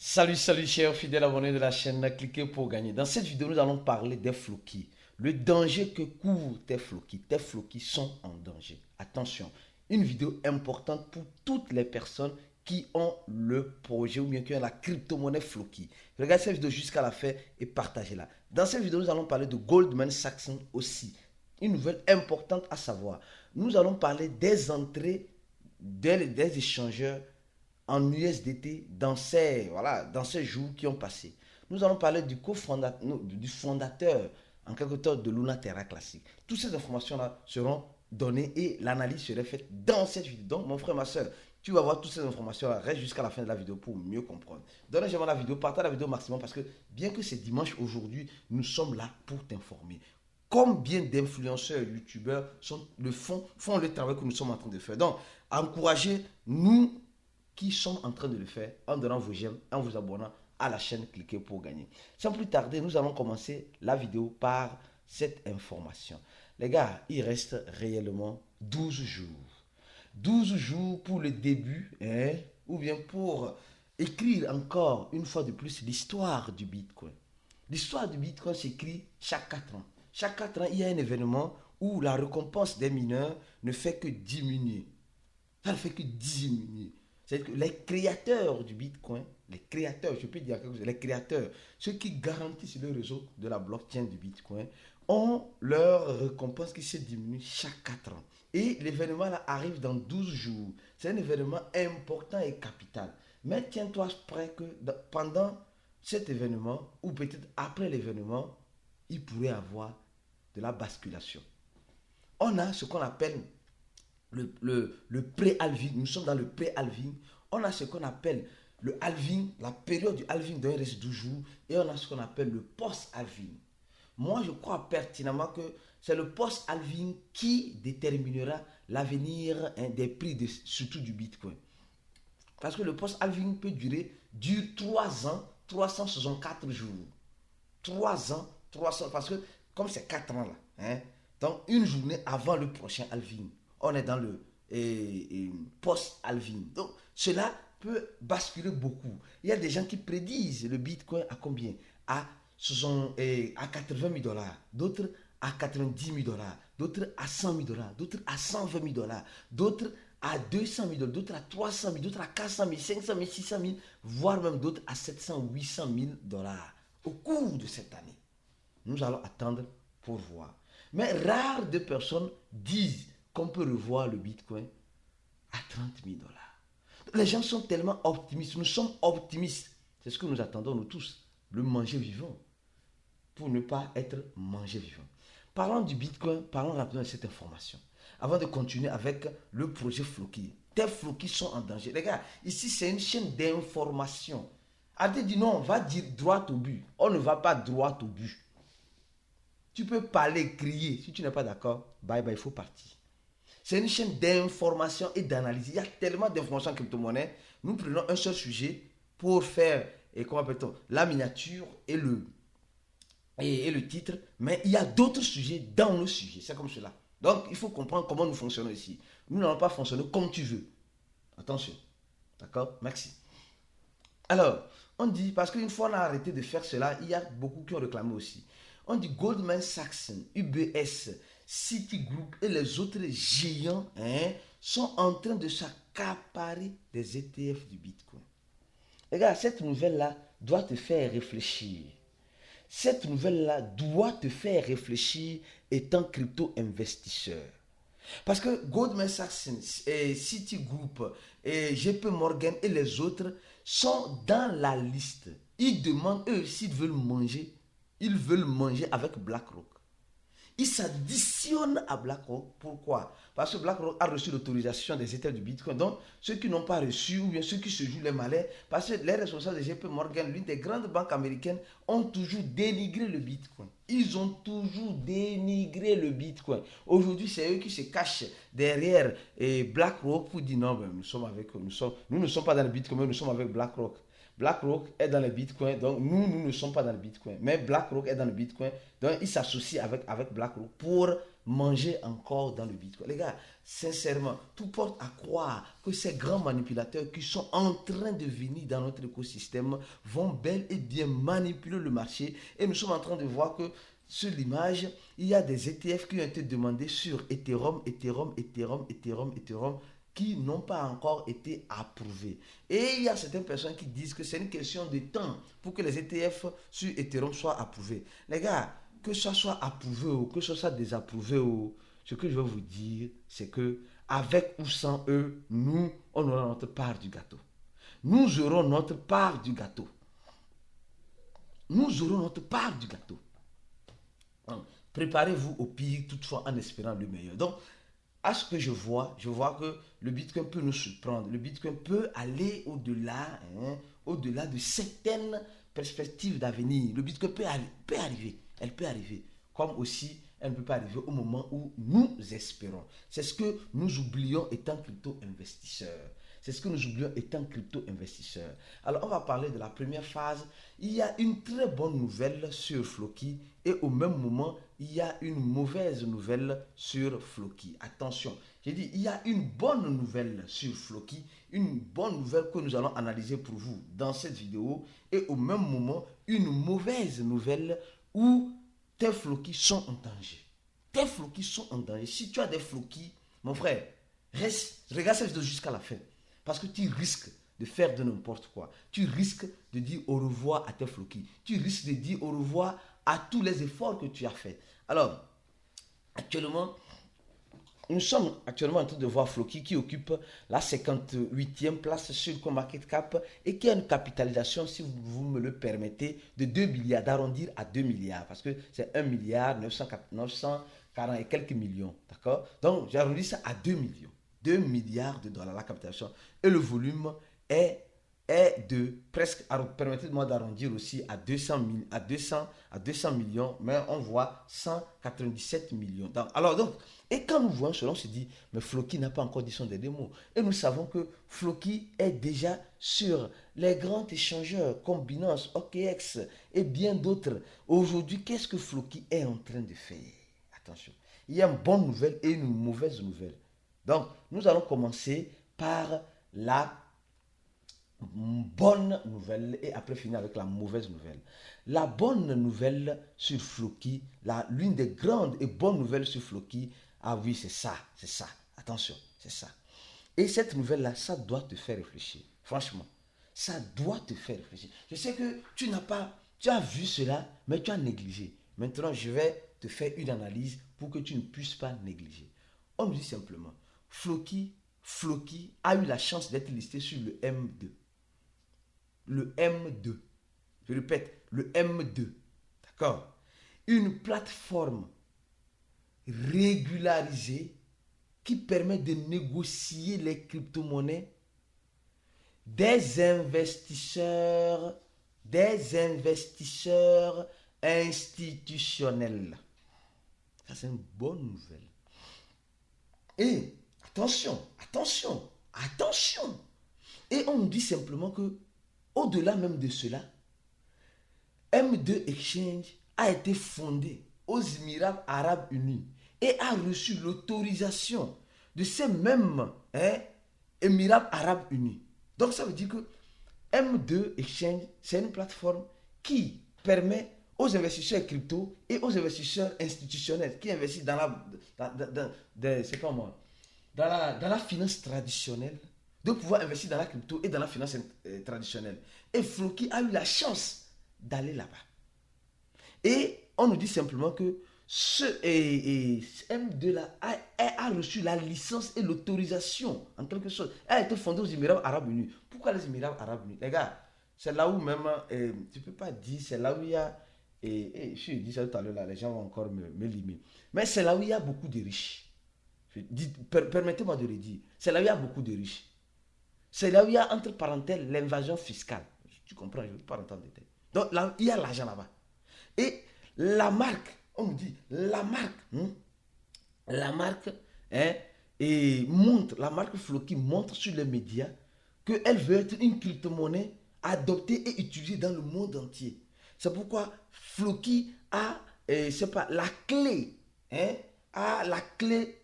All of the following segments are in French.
Salut chers fidèles abonnés de la chaîne, cliquez pour gagner. Dans cette vidéo, nous allons parler des floquis. Le danger que couvrent tes floquis. Tes floquis sont en danger. Attention, une vidéo importante pour toutes les personnes qui ont le projet ou bien qui ont la crypto-monnaie floquis. Regardez cette vidéo jusqu'à la fin et partagez-la. Dans cette vidéo, nous allons parler de Goldman Sachs aussi. Une nouvelle importante à savoir. Nous allons parler des entrées des échangeurs en USDT dans ces jours qui ont passé. Nous allons parler du fondateur, en quelque sorte, de Luna Terra Classic. Toutes ces informations-là seront données et l'analyse sera faite dans cette vidéo. Donc, mon frère, ma soeur, tu vas voir toutes ces informations-là. Reste jusqu'à la fin de la vidéo pour mieux comprendre. Donnez-moi la vidéo, partagez la vidéo au maximum parce que bien que c'est dimanche aujourd'hui, nous sommes là pour t'informer. Combien d'influenceurs, youtubeurs font le travail que nous sommes en train de faire. Donc, encouragez nous qui sont en train de le faire en donnant vos j'aime, en vous abonnant à la chaîne, cliquez pour gagner. Sans plus tarder, nous allons commencer la vidéo par cette information. Les gars, il reste réellement 12 jours. 12 jours pour le début, ou bien pour écrire encore une fois de plus l'histoire du Bitcoin. L'histoire du Bitcoin s'écrit chaque 4 ans. Chaque 4 ans, il y a un événement où la récompense des mineurs ne fait que diminuer. Ça ne fait que diminuer. C'est que les créateurs du Bitcoin, les créateurs, je peux dire quelque chose, les créateurs, ceux qui garantissent le réseau de la blockchain du Bitcoin, ont leur récompense qui se diminue chaque 4 ans. Et l'événement là arrive dans 12 jours. C'est un événement important et capital. Mais tiens-toi prêt que pendant cet événement, ou peut-être après l'événement, il pourrait y avoir de la basculation. On a ce qu'on appelle le pré-halving. Nous sommes dans le pré-halving. On a ce qu'on appelle le halving, la période du halving d'un reste 12 jours, et on a ce qu'on appelle le post-halving. Moi, je crois pertinemment que c'est le post-halving qui déterminera l'avenir des prix, surtout du Bitcoin. Parce que le post-halving dure 3 ans, 364 jours. 3 ans, 300, parce que comme c'est 4 ans là, donc une journée avant le prochain halving, on est dans le post-halving. Donc cela peut basculer beaucoup. Il y a des gens qui prédisent le Bitcoin à combien? À 80 000 dollars, d'autres à 90 000 dollars, d'autres à 100 000 dollars, d'autres à 120 000 dollars, d'autres à 200 000 dollars, d'autres à 300 000, d'autres à 400 000, 500 000, 600 000, voire même d'autres à 700 000, 800 000 dollars au cours de cette année. Nous allons attendre pour voir. Mais rares de personnes disent qu'on peut revoir le Bitcoin à 30 000 dollars. Les gens sont tellement optimistes. Nous sommes optimistes. C'est ce que nous attendons, nous tous. Le manger vivant. Pour ne pas être mangé vivant. Parlons du Bitcoin, parlons rapidement de cette information. Avant de continuer avec le projet Floki. Tes Floki sont en danger. Les gars, ici c'est une chaîne d'information. Arrêtez de dire non, on va dire droit au but. On ne va pas droit au but. Tu peux parler, crier. Si tu n'es pas d'accord, bye bye, il faut partir. C'est une chaîne d'information et d'analyse. Il y a tellement d'informations en crypto-monnaie. Nous prenons un seul sujet pour faire, comment appelle-t-on, la miniature et le titre. Mais il y a d'autres sujets dans le sujet. C'est comme cela. Donc, il faut comprendre comment nous fonctionnons ici. Nous n'allons pas fonctionner comme tu veux. Attention. D'accord? Merci. Alors, on dit, parce qu'une fois on a arrêté de faire cela, il y a beaucoup qui ont réclamé aussi. On dit Goldman Sachs, UBS, Citigroup et les autres géants sont en train de s'accaparer des ETF du Bitcoin. Les gars, cette nouvelle-là doit te faire réfléchir. Cette nouvelle-là doit te faire réfléchir étant crypto-investisseur. Parce que Goldman Sachs, et Citigroup, et JP Morgan et les autres sont dans la liste. Ils demandent, eux, s'ils veulent manger, ils veulent manger avec BlackRock. Ils s'additionnent à BlackRock. Pourquoi? Parce que BlackRock a reçu l'autorisation des États du Bitcoin. Donc, ceux qui n'ont pas reçu, ou bien ceux qui se jouent les malais, parce que les responsables de JP Morgan, l'une des grandes banques américaines, ont toujours dénigré le Bitcoin. Ils ont toujours dénigré le Bitcoin. Aujourd'hui, c'est eux qui se cachent derrière BlackRock pour dire non, ben, nous ne sommes pas dans le Bitcoin, mais nous sommes avec BlackRock. BlackRock est dans le Bitcoin, donc nous ne sommes pas dans le Bitcoin. Mais BlackRock est dans le Bitcoin, donc ils s'associent avec BlackRock pour manger encore dans le Bitcoin. Les gars, sincèrement, tout porte à croire que ces grands manipulateurs qui sont en train de venir dans notre écosystème vont bel et bien manipuler le marché. Et nous sommes en train de voir que sur l'image, il y a des ETF qui ont été demandés sur Ethereum, qui n'ont pas encore été approuvés. Et il y a certaines personnes qui disent que c'est une question de temps pour que les ETF sur Ethereum soient approuvés. Les gars, que ça soit approuvé ou que ça soit désapprouvé, ce que je veux vous dire, c'est que avec ou sans eux, nous, on aura notre part du gâteau. Nous aurons notre part du gâteau. Nous aurons notre part du gâteau. Donc, préparez-vous au pire, toutefois en espérant le meilleur. Donc, à ce que je vois que le Bitcoin peut nous surprendre. Le Bitcoin peut aller au-delà, au-delà de certaines perspectives d'avenir. Le Bitcoin peut arriver. Elle peut arriver. Comme aussi, elle ne peut pas arriver au moment où nous espérons. C'est ce que nous oublions étant crypto-investisseurs. C'est ce que nous oublions étant crypto-investisseurs. Alors, on va parler de la première phase. Il y a une très bonne nouvelle sur Floki et au même moment, il y a une mauvaise nouvelle sur Floki. Attention, j'ai dit, il y a une bonne nouvelle sur Floki, une bonne nouvelle que nous allons analyser pour vous dans cette vidéo et au même moment, une mauvaise nouvelle où tes Floki sont en danger. Tes Floki sont en danger. Si tu as des Floki, mon frère, reste, regarde cette vidéo jusqu'à la fin. Parce que tu risques de faire de n'importe quoi. Tu risques de dire au revoir à tes Floki. Tu risques de dire au revoir à tous les efforts que tu as faits. Alors, actuellement, nous sommes actuellement en train de voir Floki qui occupe la 58e place sur CoinMarketCap et qui a une capitalisation, si vous me le permettez, de 2 milliards, d'arrondir à 2 milliards. Parce que c'est 1 milliard 940 et quelques millions. D'accord? Donc, j'arrondis ça à 2 millions. 2 milliards de dollars la capitalisation. Et le volume est de presque, permettez-moi d'arrondir aussi à 200 millions, mais on voit 197 millions. Et quand nous voyons cela, on se dit, mais Floki n'a pas encore dit son dernier mot. Et nous savons que Floki est déjà sur les grands échangeurs comme Binance, OKX et bien d'autres. Aujourd'hui, qu'est-ce que Floki est en train de faire? Attention, il y a une bonne nouvelle et une mauvaise nouvelle. Donc, nous allons commencer par la bonne nouvelle et après finir avec la mauvaise nouvelle. La bonne nouvelle sur Floki, l'une des grandes et bonnes nouvelles sur Floki, ah oui, c'est ça, attention, c'est ça. Et cette nouvelle-là, ça doit te faire réfléchir. Franchement, ça doit te faire réfléchir. Je sais que tu as vu cela, mais tu as négligé. Maintenant, je vais te faire une analyse pour que tu ne puisses pas négliger. On nous dit simplement, Floki a eu la chance d'être listé sur le M2. Le M2. Je répète, le M2. D'accord? Une plateforme régularisée qui permet de négocier les crypto-monnaies des investisseurs institutionnels. Ça, c'est une bonne nouvelle. Et attention. Et on nous dit simplement que, au-delà même de cela, M2 Exchange a été fondé aux Émirats Arabes Unis et a reçu l'autorisation de ces mêmes Émirats Arabes Unis. Donc ça veut dire que M2 Exchange, c'est une plateforme qui permet aux investisseurs crypto et aux investisseurs institutionnels qui investissent dans la finance traditionnelle, de pouvoir investir dans la crypto et dans la finance traditionnelle. Et Floki a eu la chance d'aller là-bas. Et on nous dit simplement que ce M2-là a reçu la licence et l'autorisation en quelque chose. Elle a été fondée aux Émirats Arabes Unis. Pourquoi les Émirats Arabes Unis? Les gars, c'est là où même, tu ne peux pas dire, c'est là où il y a, je dis ça tout à l'heure, là, les gens vont encore me limer. Mais c'est là où il y a beaucoup de riches. Permettez-moi de le dire. C'est là où il y a beaucoup de riches. C'est là où il y a, entre parenthèses, l'invasion fiscale. Tu comprends, je ne veux pas rentrer en détail. Donc là, il y a l'argent là-bas. Et la marque, on nous dit, la marque la marque Floki montre sur les médias qu'elle veut être une crypto-monnaie adoptée et utilisée dans le monde entier. C'est pourquoi Floki a, la clé, a la clé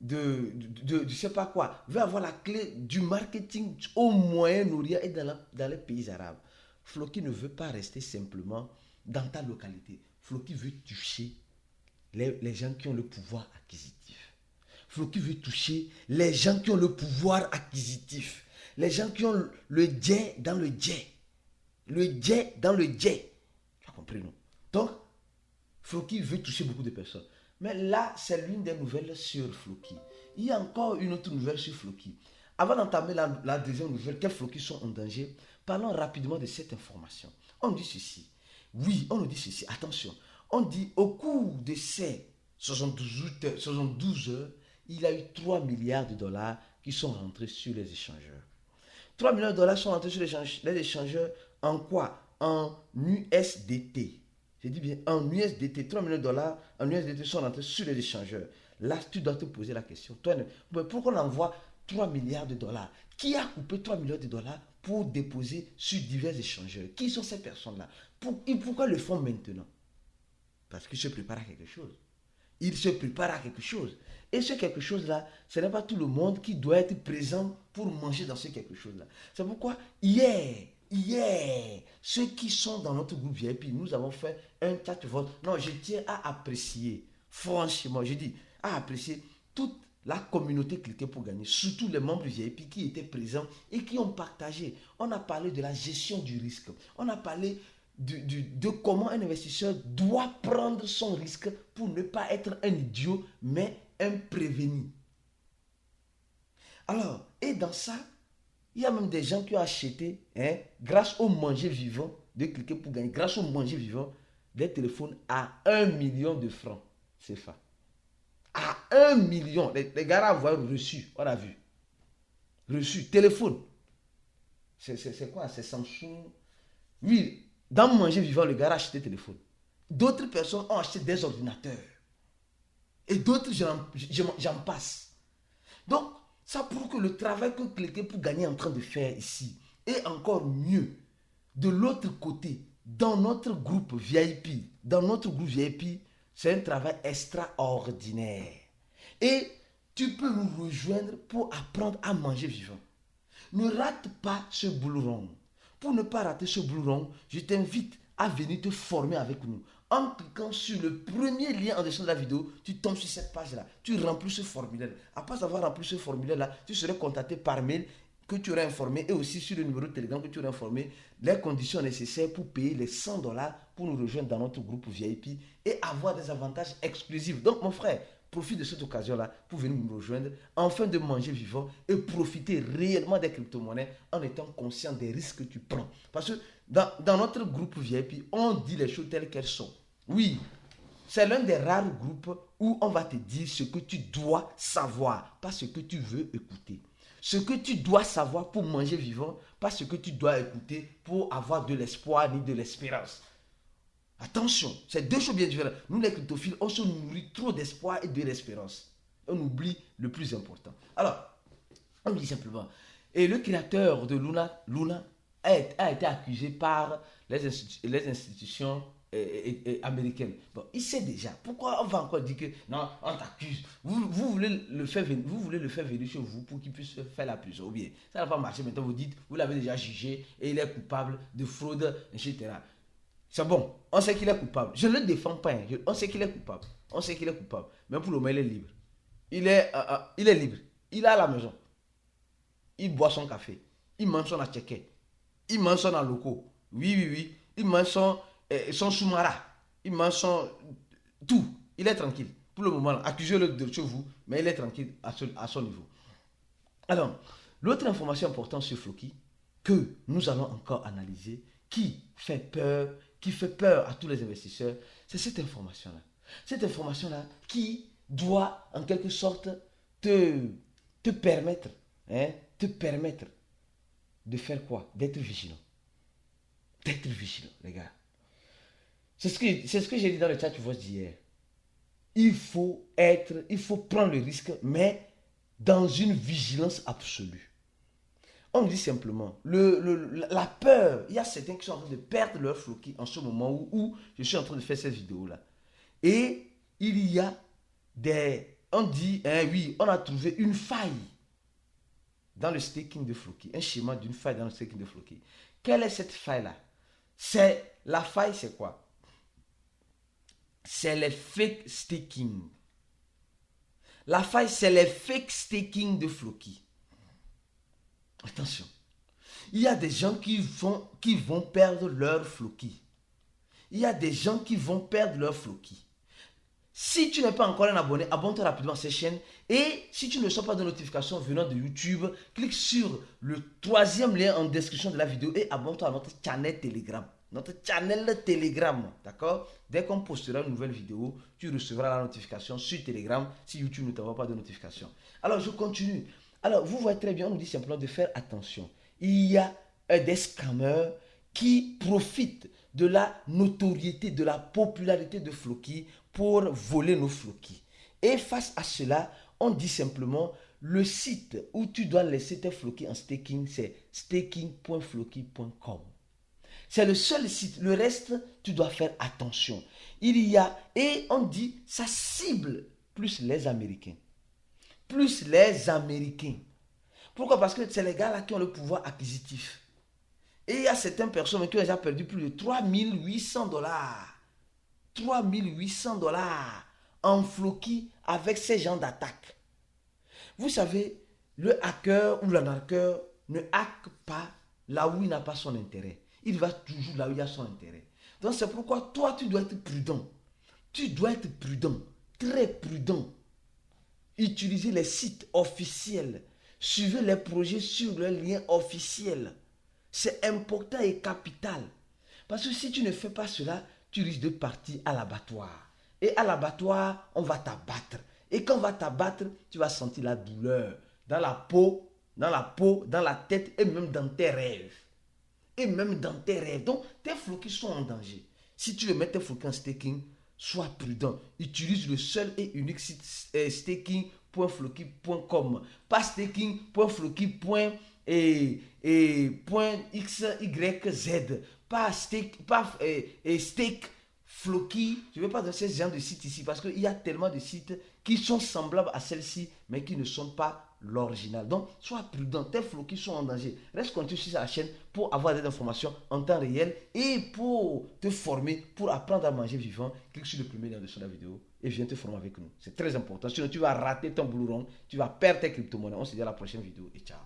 je sais pas quoi, veut avoir la clé du marketing au Moyen-Orient et dans les pays arabes. Floki ne veut pas rester simplement dans ta localité. Floki veut toucher les gens qui ont le pouvoir acquisitif. Floki veut toucher les gens qui ont le pouvoir acquisitif. Les gens qui ont le jet dans le jet. Le jet dans le jet. Tu as compris, non? Donc, Floki veut toucher beaucoup de personnes. Mais là, c'est l'une des nouvelles sur Floki. Il y a encore une autre nouvelle sur Floki. Avant d'entamer la deuxième nouvelle, que Floki sont en danger, parlons rapidement de cette information. On dit ceci. Oui, on nous dit ceci. Attention. On dit au cours de ces 72 heures, il y a eu 3 milliards de dollars qui sont rentrés sur les échangeurs. 3 milliards de dollars sont rentrés sur les échangeurs en quoi? En USDT. Je dis bien en USDT. 3 millions de dollars en USDT sont rentrés sur les échangeurs. Là, tu dois te poser la question. Toi, pourquoi on envoie 3 milliards de dollars? Qui a coupé 3 milliards de dollars pour déposer sur divers échangeurs? Qui sont ces personnes-là? Pourquoi le font maintenant? Parce qu'ils se préparent à quelque chose. Ils se préparent à quelque chose. Et ce quelque chose-là, ce n'est pas tout le monde qui doit être présent pour manger dans ce quelque chose-là. C'est pourquoi hier, ceux qui sont dans notre groupe VIP, nous avons fait un chat vote. Non, je tiens à apprécier, franchement, je dis, à apprécier toute la communauté Cliquez pour gagner, surtout les membres VIP qui étaient présents et qui ont partagé. On a parlé de la gestion du risque. On a parlé de comment un investisseur doit prendre son risque pour ne pas être un idiot, mais un prévenu. Alors, et dans ça, il y a même des gens qui ont acheté, grâce au manger vivant, de Cliquer pour gagner, grâce au manger vivant, des téléphones à 1 million de francs CFA. À 1 million. Les gars avoir reçu, on a vu. Reçu, téléphone. C'est quoi? C'est Samsung. Oui, dans manger vivant, le gars a acheté téléphone. D'autres personnes ont acheté des ordinateurs. Et d'autres, j'en passe. Donc, ça prouve que le travail que Cliquer pour gagner est en train de faire ici est encore mieux. De l'autre côté, dans notre groupe VIP, c'est un travail extraordinaire. Et tu peux nous rejoindre pour apprendre à manger vivant. Ne rate pas ce Blue Run. Pour ne pas rater ce Blue Run, je t'invite à venir te former avec nous. En cliquant sur le premier lien en dessous de la vidéo, tu tombes sur cette page-là. Tu remplis ce formulaire. Après avoir rempli ce formulaire-là, tu serais contacté par mail que tu aurais informé et aussi sur le numéro de Telegram que tu aurais informé les conditions nécessaires pour payer les 100 dollars pour nous rejoindre dans notre groupe VIP et avoir des avantages exclusifs. Donc, mon frère, profite de cette occasion-là pour venir nous rejoindre, afin de manger vivant et profiter réellement des crypto-monnaies en étant conscient des risques que tu prends. Parce que dans notre groupe VIP, on dit les choses telles qu'elles sont. Oui, c'est l'un des rares groupes où on va te dire ce que tu dois savoir, pas ce que tu veux écouter. Ce que tu dois savoir pour manger vivant, pas ce que tu dois écouter pour avoir de l'espoir ni de l'espérance. Attention, c'est deux choses bien différentes. Nous, les cryptophiles, on se nourrit trop d'espoir et de l'espérance. On oublie le plus important. Alors, on dit simplement, et le créateur de Luna a été accusé par les institutions américaine. Bon, il sait déjà. Pourquoi on va encore dire que non, on t'accuse. Vous voulez le faire venir chez vous pour qu'il puisse faire la prison. Ou bien, ça n'a pas marché. Maintenant, vous dites, vous l'avez déjà jugé et il est coupable de fraude, etc. C'est bon. On sait qu'il est coupable. Je ne le défends pas. On sait qu'il est coupable. Mais pour le moment, il est libre. Il est libre. Il est à la maison. Il boit son café. Il mange son attiqué. Il mange son aloco. Oui. Il mange son soumara, il mange son tout, il est tranquille. Pour le moment, accusez-le de chez vous, mais il est tranquille à son niveau. Alors, l'autre information importante sur Floki, que nous allons encore analyser, qui fait peur à tous les investisseurs, c'est cette information-là. Cette information-là qui doit, en quelque sorte, te permettre de faire quoi? D'être vigilant. D'être vigilant, les gars. C'est ce que j'ai dit dans le chat voice d'hier. Il faut prendre le risque, mais dans une vigilance absolue. On dit simplement, la peur, il y a certains qui sont en train de perdre leur Floki en ce moment où je suis en train de faire cette vidéo-là. Et il y a On dit, oui, on a trouvé une faille dans le staking de Floki, un schéma d'une faille dans le staking de Floki. Quelle est cette faille-là? La faille, c'est quoi? C'est les fake staking. La faille, c'est les fake staking de Floki. Attention. Il y a des gens qui vont perdre leur Floki. Il y a des gens qui vont perdre leur Floki. Si tu n'es pas encore un abonné, abonne-toi rapidement à cette chaîne. Et si tu ne reçois pas de notifications venant de YouTube, clique sur le 3e lien en description de la vidéo et abonne-toi à notre channel Telegram. Notre channel Telegram, d'accord? Dès qu'on postera une nouvelle vidéo, tu recevras la notification sur Telegram si YouTube ne t'envoie pas de notification. Alors, je continue. Alors, vous voyez très bien, on nous dit simplement de faire attention. Il y a des scammers qui profitent de la notoriété, de la popularité de Floki pour voler nos Floki. Et face à cela, on dit simplement, le site où tu dois laisser tes Floki en staking, c'est staking.floki.com. C'est le seul site. Le reste, tu dois faire attention. Et on dit, ça cible plus les Américains. Plus les Américains. Pourquoi? Parce que c'est les gars là qui ont le pouvoir acquisitif. Et il y a certaines personnes qui ont déjà perdu plus de 3800 dollars. 3800 dollars en Floki avec ces gens d'attaque. Vous savez, le hacker ou l'arnaqueur ne hack pas là où il n'a pas son intérêt. Il va toujours là où il y a son intérêt. Donc c'est pourquoi toi, tu dois être prudent. Tu dois être prudent, très prudent. Utilisez les sites officiels. Suivez les projets sur le lien officiel. C'est important et capital. Parce que si tu ne fais pas cela, tu risques de partir à l'abattoir. Et à l'abattoir, on va t'abattre. Et quand on va t'abattre, tu vas sentir la douleur dans la peau, dans la tête et même dans tes rêves. Et même dans tes rêves. Donc, tes Floki sont en danger. Si tu veux mettre tes Floki en staking, sois prudent. Utilise le seul et unique site staking.floki.com. Pas staking.floki.xyz. Pas stake Floki. Je ne veux pas donner ce genre de site ici parce qu'il y a tellement de sites qui sont semblables à celle-ci, mais qui ne sont pas l'original. Donc, sois prudent. Tes Floki sont en danger. Reste continu sur la chaîne pour avoir des informations en temps réel et pour te former, pour apprendre à manger vivant. Clique sur le premier lien de la vidéo et viens te former avec nous. C'est très important. Sinon, tu vas rater ton boulot rond. Tu vas perdre tes crypto-monnaies. On se dit à la prochaine vidéo et ciao.